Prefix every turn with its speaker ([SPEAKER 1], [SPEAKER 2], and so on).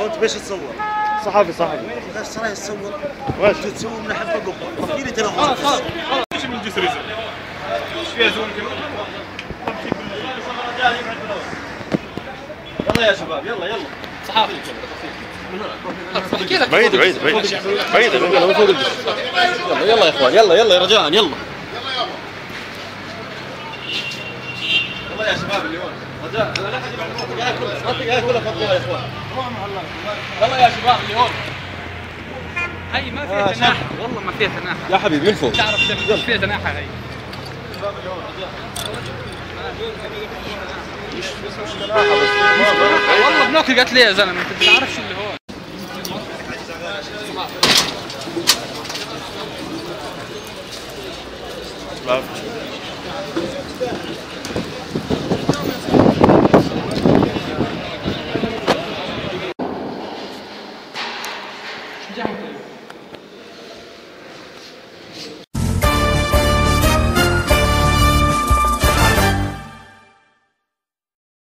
[SPEAKER 1] انت باش تصور؟
[SPEAKER 2] صحفي
[SPEAKER 1] لا الصراحه تصور
[SPEAKER 2] واش
[SPEAKER 1] تصور من حبه قبه احكي لي تلفون
[SPEAKER 3] خلاص ايش من الجسر ايش فيها زون كمان يلا يا شباب يلا صحافي احكي لك
[SPEAKER 2] بعيد بعيد يلا فوق
[SPEAKER 3] يلا يا اخوان يلا رجاء يلا يا شباب اليوم رجاء لا احد يبعد المنطقه كلها فضوها يا اخوان يلا يا شباب اليوم
[SPEAKER 4] هي ما فيها تناحة والله ما فيها تناحة
[SPEAKER 3] يا حبيبي من فوق
[SPEAKER 4] تعرف مش فيها تناحة هي
[SPEAKER 3] شباب اليوم رجاء
[SPEAKER 4] والله بنوكل قالت لي يا زلمه انت ما بتعرفش اللي هون